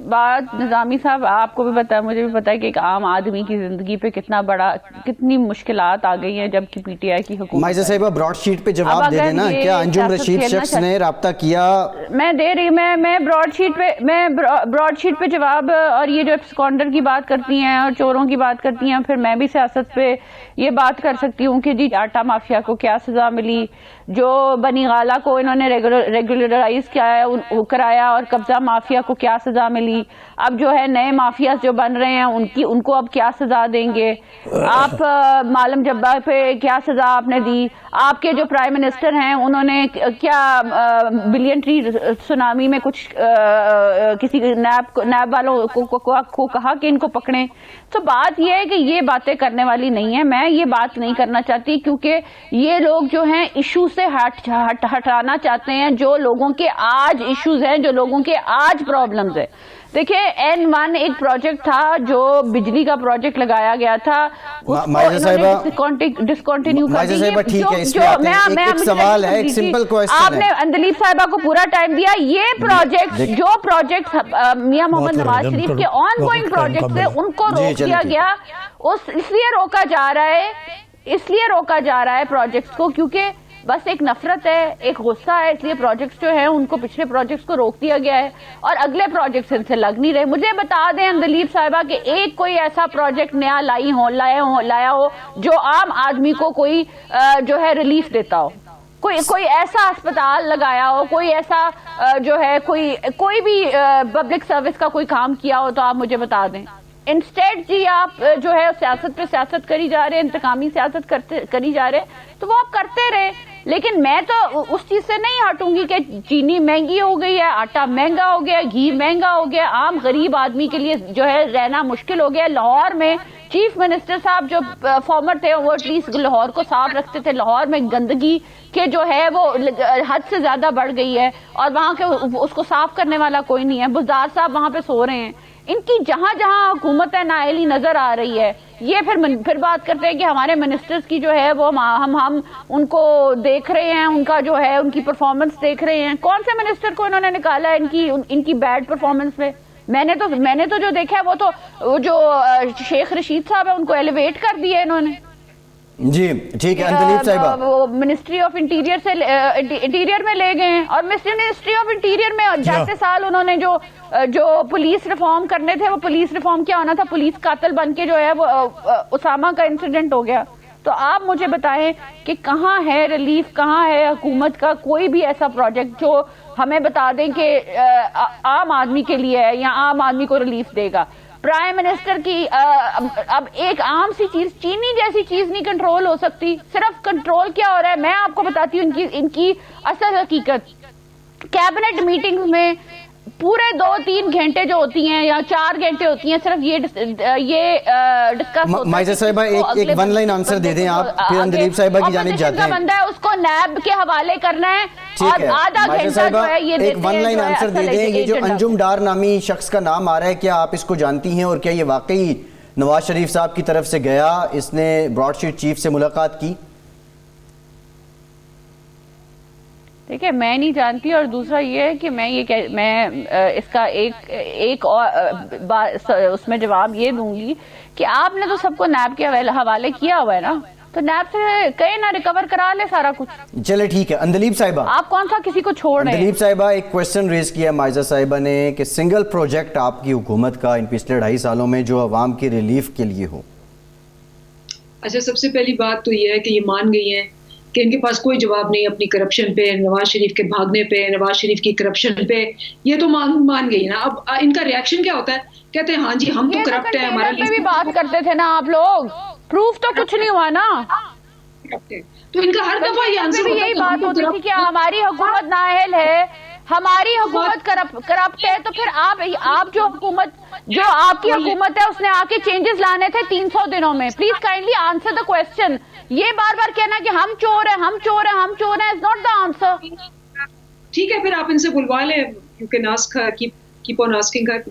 بات نظامی صاحب آپ کو بھی پتا ہے مجھے بھی پتا ہے کہ ایک عام آدمی کی زندگی پہ کتنی مشکلات آ گئی ہیں جب کہ پی ٹی آئی کی حکومت. مائزہ صاحبہ براڈ شیٹ پہ جواب دے دینا. کیا انجم رشید شخص نے رابطہ کیا؟ میں دے رہی میں براڈ شیٹ پہ جواب. اور یہ جو اسکانڈر کی بات کرتی ہیں اور چوروں کی بات کرتی ہیں, پھر میں بھی سیاست پہ یہ بات کر سکتی ہوں کہ جی آٹا مافیا کو کیا سزا ملی, جو بنی غالہ کو انہوں نے ریگولرائز کرایا اور قبضہ مافیا کو کیا سزا ملی. اب جو ہے نئے مافیاز جو بن رہے ہیں ان کو اب کیا سزا دیں گے. آپ معلم جبار پہ کیا سزا آپ نے دی. آپ کے جو پرائم منسٹر ہیں انہوں نے کیا بلین ٹری سونامی میں کچھ کسی نیب والوں کو کہا کہ ان کو پکڑیں. تو بات یہ ہے کہ یہ باتیں کرنے والی نہیں ہے. میں یہ بات نہیں کرنا چاہتی کیونکہ یہ لوگ جو ہیں ایشو سے ہٹانا چاہتے ہیں جو لوگوں کے آج ایشوز ہیں, جو لوگوں کے آج پرابلمز ہیں. دیکھیں N1 ایک پروجیکٹ تھا جو بجلی کا پروجیکٹ لگایا گیا تھا, مائزہ صاحبہ ڈسکنٹینیو کر مائزہ دی. صاحبہ ٹھیک ہے, اس پہ ایک سوال ہے, ایک سمپل کوئسچن ہے. آپ نے اندلیب صاحبہ کو پورا ٹائم دیا. یہ پروجیکٹ جو پروجیکٹ میاں محمد نواز شریف کے آن گوئنگ پروجیکٹس ہیں ان کو روک دیا گیا. اس لیے روکا جا رہا ہے پروجیکٹس کو کیونکہ بس ایک نفرت ہے, ایک غصہ ہے, اس لیے پروجیکٹس جو ہیں ان کو پچھلے پروجیکٹس کو روک دیا گیا ہے اور اگلے پروجیکٹس ان سے لگ نہیں رہے. مجھے بتا دیں اندلیب صاحبہ کہ ایک کوئی ایسا پروجیکٹ نیا لایا ہو جو عام آدمی کو کوئی جو ہے ریلیف دیتا ہو, کوئی ایسا اسپتال لگایا ہو, کوئی ایسا جو ہے کوئی بھی پبلک سروس کا کوئی کام کیا ہو تو آپ مجھے بتا دیں. انسٹیڈ جی آپ جو ہے سیاست پہ سیاست کری جا رہے ہیں, انتقامی سیاست کری جا رہے ہیں تو وہ آپ کرتے رہے. لیکن میں تو اس چیز سے نہیں ہٹوں گی کہ چینی مہنگی ہو گئی ہے, آٹا مہنگا ہو گیا, گھی مہنگا ہو گیا, عام غریب آدمی کے لیے جو ہے رہنا مشکل ہو گیا. لاہور میں چیف منسٹر صاحب جو فارمر تھے وہ ایٹ لیسٹ لاہور کو صاف رکھتے تھے. لاہور میں گندگی کہ جو ہے وہ حد سے زیادہ بڑھ گئی ہے اور وہاں کے اس کو صاف کرنے والا کوئی نہیں ہے. بزدار صاحب وہاں پہ سو رہے ہیں. ان کی جہاں جہاں حکومت نااہلی نظر آ رہی ہے. یہ پھر بات کرتے ہیں کہ ہمارے منسٹرز کی جو ہے وہ ہم ان کو دیکھ رہے ہیں, ان کا جو ہے ان کی پرفارمنس دیکھ رہے ہیں. کون سے منسٹر کو انہوں نے نکالا ہے ان کی بیڈ پرفارمنس پہ؟ میں نے تو جو دیکھا ہے وہ تو جو شیخ رشید صاحب ہے ان کو ایلیویٹ کر دیا انہوں نے. جی ٹھیک ہے اندلیب صاحبہ, وہ منسٹری آف انٹیریئر سے انٹیریئر میں لے گئے ہیں اور منسٹری آف انٹیریئر میں جاتے سال انہوں نے جو پولیس ریفارم کرنے تھے وہ پولیس ریفارم کیا ہونا تھا, پولیس قاتل بن کے جو ہے وہ اسامہ کا انسیڈنٹ ہو گیا. تو آپ مجھے بتائیں کہ کہاں ہے ریلیف, کہاں ہے حکومت کا کوئی بھی ایسا پروجیکٹ جو ہمیں بتا دیں کہ عام آدمی کے لیے ہے یا عام آدمی کو ریلیف دے گا. پرائم منسٹر کی اب ایک عام سی چیز, چینی جیسی چیز نہیں کنٹرول ہو سکتی. صرف کنٹرول کیا ہو رہا ہے میں آپ کو بتاتی ہوں ان کی اصل حقیقت. کیبنٹ میٹنگز میں پورے 2-3 گھنٹے جو ہوتی ہیں یا 4 گھنٹے ہوتی ہیں صرف یہ ڈسکس ہوتا ہے. مائزہ صاحبہ ایک ون لائن آنسر دے دیں آپ, پھر اندلیب صاحبہ کی جانب جاتے ہیں. بندہ ہے اس کو نیب کے حوالے کرنا ہے اور آدھا گھنٹہ جو ہے یہ ایک ون لائن آنسر دے دیں. یہ جو انجم ڈار نامی شخص کا نام آ رہا ہے کیا آپ اس کو جانتی ہیں اور کیا یہ واقعی نواز شریف صاحب کی طرف سے گیا, اس نے براڈ شیٹ چیف سے ملاقات کی؟ دیکھیں میں نہیں جانتی, اور دوسرا یہ ہے کہ میں اس کا ایک اس میں جواب یہ دوں گی کہ آپ نے تو سب کو نیب کے حوالے کیا ہوا ہے نا, تو نیب سے کہیں نہ ریکور کرا لے سارا کچھ. چلے ٹھیک ہے اندلیب صاحبہ, آپ کون سا کسی کو چھوڑ رہے ہیں؟ اندلیب صاحبہ ایک کویسچن ریز کیا مائزہ صاحبہ نے کہ سنگل پروجیکٹ آپ کی حکومت کا ان پچھلے 2.5 سالوں میں جو عوام کی ریلیف کے لیے ہو. اچھا, سب سے پہلی بات تو یہ ہے کہ یہ مان گئی ہیں کہ ان کے پاس کوئی جواب نہیں اپنی کرپشن پہ, نواز شریف کے بھاگنے پہ, نواز شریف کی کرپشن پہ. یہ تو مان گئی نا. اب ان کا ریاکشن کیا ہوتا ہے, کہتے ہیں ہاں جی ہم تو کرپٹ ہیں, ہمارا بھی بات کرتے تھے نا آپ لوگ, پروف تو کچھ نہیں ہوا نا. تو ان کا ہر دفعہ یہ آنسر یہی بات ہوتی تھی کہ ہماری حکومت نااہل ہے, ہماری حکومت کرپٹ ہے. تو پھر آپ جو آپ کی حکومت ہے اس نے آ کے چینجز لانے تھے 300 دنوں میں. Please kindly answer the question. یہ بار بار کہنا کہ ہم چور ہیں ہم چور ہیں ہم چور ہیں از ناٹ دا آنسر. ٹھیک ہے, پھر آپ ان سے بلوا لیں کیونکہ ناز keep on asking her.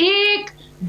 160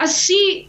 80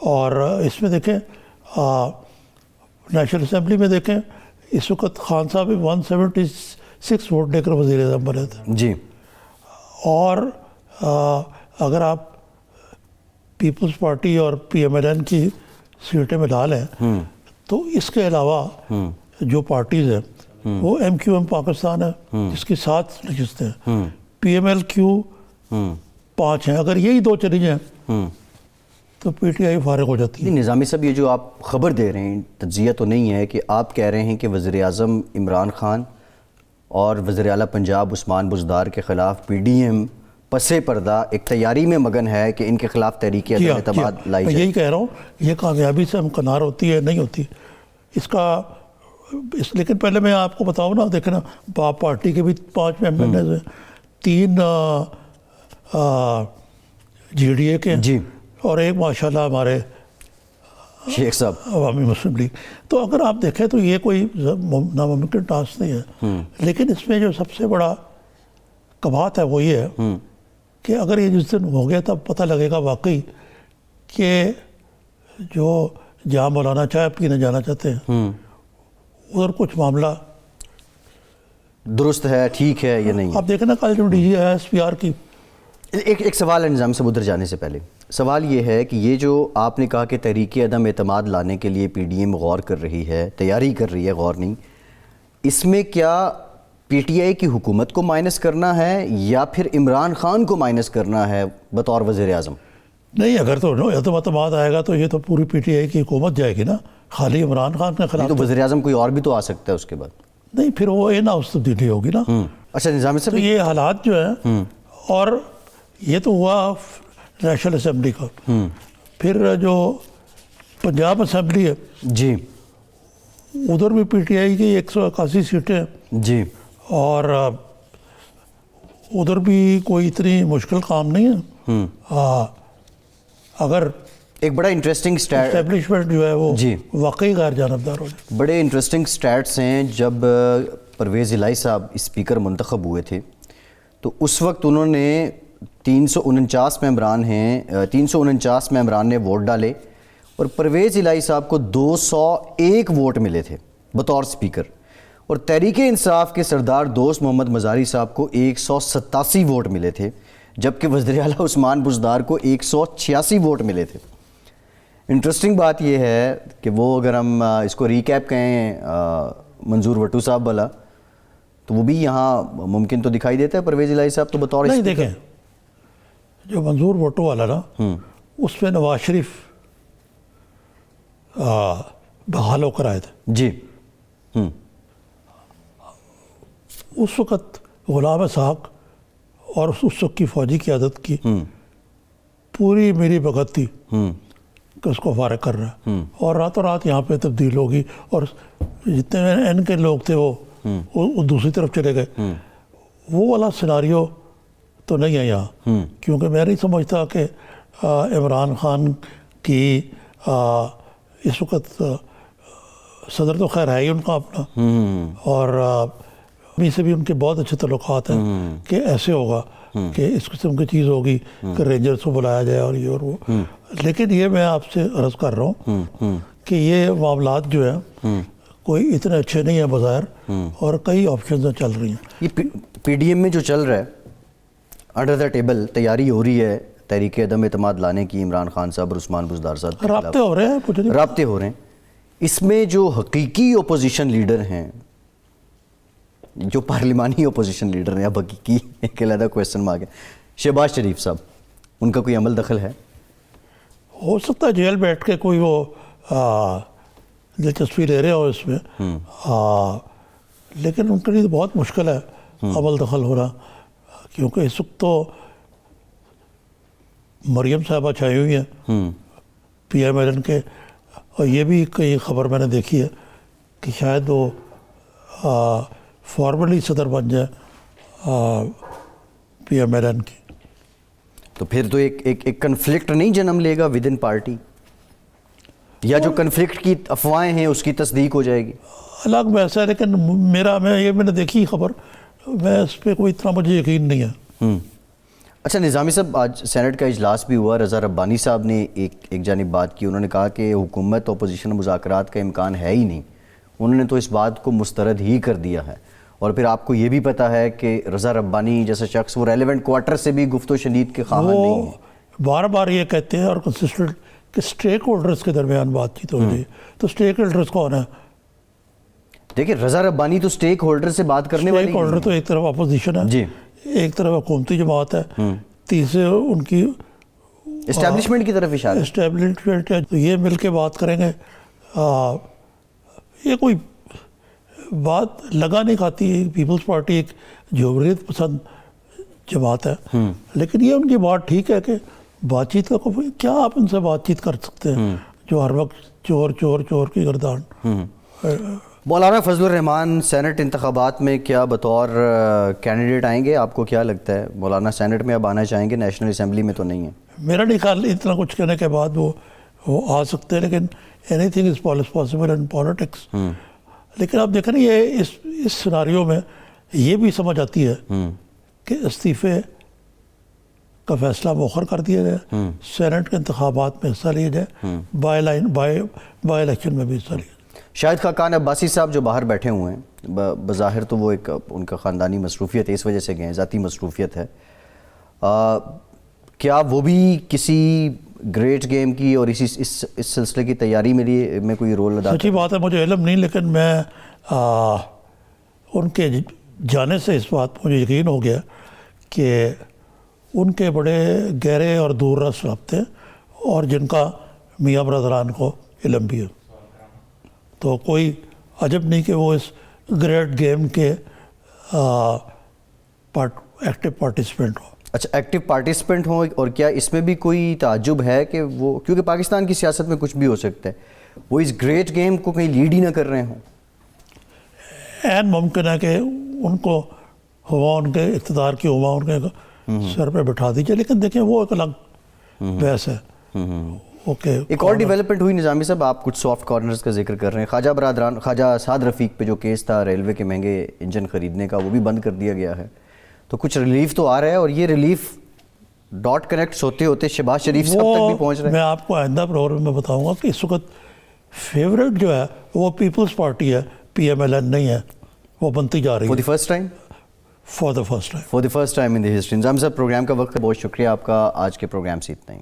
اور اس میں دیکھیں نیشنل اسمبلی میں دیکھیں اس وقت خان صاحب 176 ووٹ دے کر وزیر اعظم بنے تھے جی. اور اگر آپ پیپلز پارٹی اور پی ایم ایل این کی سیٹیں ملا لیں تو اس کے علاوہ جو پارٹیز ہیں وہ ایم کیو ایم پاکستان ہے جس کی 7 نشستیں ہیں, پی ایم ایل کیو 5 ہیں. اگر یہی 2 چلی جائیں تو پی ٹی آئی فارغ ہو جاتی ہے. نظامی صاحب یہ جو آپ خبر دے رہے ہیں تجزیہ تو نہیں ہے کہ آپ کہہ رہے ہیں کہ وزیر اعظم عمران خان اور وزیر اعلیٰ پنجاب عثمان بزدار کے خلاف پی ڈی ایم پس پردہ ایک تیاری میں مگن ہے کہ ان کے خلاف تحریک عدم اعتماد لائی میں جائے. یہی کہہ رہا ہوں یہ کامیابی سے ہمکنار ہوتی ہے نہیں ہوتی اس کا لیکن پہلے میں آپ کو بتاؤں نا, دیکھنا باپ پارٹی کے بھی 5 ممبرز ہیں, 3 جی ڈی اے کے جی اور ایک ماشاءاللہ ہمارے شیخ صاحب عوامی مسلم لیگ. تو اگر آپ دیکھیں تو یہ کوئی ناممکن ٹاسک نہیں ہے, لیکن اس میں جو سب سے بڑا کبات ہے وہ یہ ہے کہ اگر یہ جس دن ہو گیا تب پتہ لگے گا واقعی کہ جو جہاں مولانا چائے پینے جانا چاہتے ہیں ادھر کچھ معاملہ درست ہے, ٹھیک ہے یا نہیں. آپ دیکھیں نا کل جو ڈی جی ہے ایس پی آر کی. ایک سوال ہے نظام صاحب ادھر جانے سے پہلے, سوال یہ ہے کہ یہ جو آپ نے کہا کہ تحریک عدم اعتماد لانے کے لیے پی ڈی ایم غور کر رہی ہے, تیاری کر رہی ہے, غور نہیں, اس میں کیا پی ٹی آئی کی حکومت کو مائنس کرنا ہے یا پھر عمران خان کو مائنس کرنا ہے بطور وزیر اعظم؟ نہیں, اگر تو عدم اعتماد آئے گا تو یہ تو پوری پی ٹی آئی کی حکومت جائے گی نا, خالی عمران خان کے خلاف تو وزیر اعظم کوئی اور بھی تو آ سکتا ہے اس کے بعد. نہیں, پھر وہ یہ نا اس تبدیلی ہوگی نا. اچھا نظامی تو صاحب یہ حالات جو ہیں, اور یہ تو ہوا نیشنل اسمبلی کا, پھر جو پنجاب اسمبلی ہے جی ادھر بھی پی ٹی آئی کی 181 سیٹیں ہیں, جی اور ادھر بھی کوئی اتنی مشکل کام نہیں ہے. اگر ایک بڑا انٹرسٹنگ اسٹیبلشمنٹ جو ہے وہ جی واقعی غیر جانبدار ہو جائے. بڑے انٹرسٹنگ سٹیٹس ہیں. جب پرویز الہی صاحب اسپیکر منتخب ہوئے تھے تو اس وقت انہوں نے 349 ممبران ہیں, 349 ممبران نے ووٹ ڈالے اور پرویز الہی صاحب کو 201 ووٹ ملے تھے بطور اسپیکر, اور تحریک انصاف کے سردار دوست محمد مزاری صاحب کو 187 ووٹ ملے تھے, جبکہ وزیر اعلیٰ عثمان بزدار کو 186 ووٹ ملے تھے. انٹرسٹنگ بات یہ ہے کہ وہ اگر ہم اس کو ریکیپ کہیں منظور وٹو صاحب والا, تو وہ بھی یہاں ممکن تو دکھائی دیتا ہے پرویز الہی صاحب تو بطور نہیں. دیکھیں جو منظور وٹو والا نا اس میں نواز شریف بحال ہو کر آئے تھے. جی اس وقت غلام اسحاق اور اس وقت کی فوجی قیادت کی پوری میری بغت تھی کہ اس کو فارغ کر رہا ہے, اور راتوں رات یہاں پہ تبدیل ہوگی, اور جتنے این کے لوگ تھے وہ دوسری طرف چلے گئے. وہ والا سیناریو تو نہیں ہے یہاں, کیونکہ میں نہیں سمجھتا کہ عمران خان کی اس وقت صدر تو خیر ہے ہی ان کا اپنا, اور امی سے بھی ان کے بہت اچھے تعلقات ہیں کہ ایسے ہوگا کہ اس قسم کی چیز ہوگی کہ رینجرز کو بلایا جائے اور یہ اور وہ. لیکن یہ میں آپ سے عرض کر رہا ہوں کہ یہ معاملات جو ہیں کوئی اتنے اچھے نہیں ہیں بظاہر, اور کئی آپشنز چل رہی ہیں. یہ پی ڈی ایم میں جو چل رہا ہے انڈر دا ٹیبل تیاری ہو رہی ہے تحریک عدم اعتماد لانے کی, عمران خان صاحب اور عثمان بزدار صاحب رابطے ہو رہے ہیں, رابطے ہو رہے ہیں. اس میں جو حقیقی اپوزیشن لیڈر ہیں, جو پارلیمانی اپوزیشن لیڈر ہیں, اب حقیقی ایک علیحدہ کویسچن مارک ہے, شہباز شریف صاحب, ان کا کوئی عمل دخل ہے؟ ہو سکتا ہے جیل بیٹھ کے کوئی وہ دلچسپی لے رہے ہو اس میں, لیکن ان کے لیے بہت مشکل ہے عمل دخل ہونا, کیونکہ اس وقت تو مریم صاحبہ چھائی ہوئی ہیں پی ایم ایل این کے, اور یہ بھی کئی خبر میں نے دیکھی ہے کہ شاید وہ فارملی صدر بن جائے پی ایم ایل این کی. تو پھر تو ایک کنفلکٹ نہیں جنم لے گا ود ان پارٹی, یا جو کنفلکٹ کی افواہیں ہیں اس کی تصدیق ہو جائے گی؟ الگ بحث ہے, لیکن میں نے دیکھی خبر, میں اس پہ کوئی اتنا مجھے یقین نہیں ہے. اچھا نظامی صاحب، آج سینٹ کا اجلاس بھی ہوا، رضا ربانی صاحب نے ایک جانب بات کی، انہوں نے کہا کہ حکومت اپوزیشن مذاکرات کا امکان ہے ہی نہیں، انہوں نے تو اس بات کو مسترد ہی کر دیا ہے، اور پھر آپ کو یہ بھی پتہ ہے کہ رضا ربانی جیسا شخص وہ ریلیونٹ کوارٹر سے بھی گفت و شنید کے خواہاں نہیں ہے. بار بار یہ کہتے ہیں اور کنسسٹنٹ کہ سٹیک ہولڈرز کے درمیان بات چیت ہو رہی ہے. تو سٹیک ہولڈرز کون ہے؟ دیکھیں رضا ربانی تو سٹیک ہولڈر سے بات کرنے والے سٹیک ہولڈر تو ایک طرف اپوزیشن ہے جی، ایک طرف حکومتی جماعت ہے، تیسرے ان کی اسٹیبلشمنٹ کی طرف اشارہ. اسٹیبلشمنٹ ہے. تو یہ مل کے بات کریں گے. یہ کوئی بات لگا نہیں کھاتی ہے. پیپلز پارٹی ایک جمہوریت پسند جماعت ہے، لیکن یہ ان کی بات ٹھیک ہے کہ بات چیت کا کیا آپ ان سے بات چیت کر سکتے ہیں جو ہر وقت چور چور چور کی گردان. مولانا فضل الرحمان سینٹ انتخابات میں کیا بطور کینڈیڈیٹ آئیں گے؟ آپ کو کیا لگتا ہے مولانا سینٹ میں اب آنا چاہیں گے؟ نیشنل اسمبلی میں تو نہیں ہے. میرا نہیں خیال اتنا کچھ کہنے کے بعد وہ آ سکتے ہیں، لیکن any thing is possible in politics. لیکن آپ دیکھیں نا یہ اس سناریو میں یہ بھی سمجھ آتی ہے کہ استعفے کا فیصلہ مؤخر کر دیا گیا، سینٹ کے انتخابات میں حصہ لیا جائے، بائی الیکشن میں بھی حصہ لیا جائے. شاہد خاقان عباسی صاحب جو باہر بیٹھے ہوئے ہیں، بظاہر تو وہ ایک ان کا خاندانی مصروفیت ہے، اس وجہ سے گئے ہیں، ذاتی مصروفیت ہے. کیا وہ بھی کسی گریٹ گیم کی اور اس سلسلے کی تیاری میں کوئی رول ادا؟ سچی بات ہے مجھے علم نہیں، لیکن میں ان کے جانے سے اس بات پر مجھے یقین ہو گیا کہ ان کے بڑے گہرے اور دور رس رابطے اور جن کا میاں برادران کو علم بھی ہے. تو کوئی عجب نہیں کہ وہ اس گریٹ گیم کے ایکٹیو پارٹیسپینٹ ہو. اچھا ایکٹیو پارٹیسپینٹ ہوں، اور کیا اس میں بھی کوئی تعجب ہے کہ وہ، کیونکہ پاکستان کی سیاست میں کچھ بھی ہو سکتا ہے، وہ اس گریٹ گیم کو کہیں لیڈ ہی نہ کر رہے ہوں؟ عین ممکن ہے کہ ان کو ہوا، ان کے اقتدار کی ہوا ان کے سر پہ بٹھا دیجیے، لیکن دیکھیں وہ ایک الگ بحث ہے. ایک اور ڈیولپمنٹ ہوئی نظامی صاحب، آپ کچھ سافٹ کارنرز کا ذکر کر رہے ہیں. خواجہ سعد رفیق پہ جو کیس تھا ریلوے کے مہنگے انجن خریدنے کا، وہ بھی بند کر دیا گیا ہے. تو کچھ ریلیف تو آ رہا ہے، اور یہ ریلیف ڈاٹ کنیکٹس ہوتے ہوتے شہباز شریف صاحب تک بھی پہنچ رہے ہیں. میں آپ کو آئندہ پروگرام میں بتاؤں گا کہ اس وقت فیوریٹ جو ہے وہ پیپلز پارٹی ہے، پی ایم ایل این نہیں ہے، وہ بنتی جا رہی ہے. For the first time in the history. Nizami صاحب پروگرام کا وقت ہے، بہت شکریہ آپ کا. آج کے پروگرام سے اتنا ہی.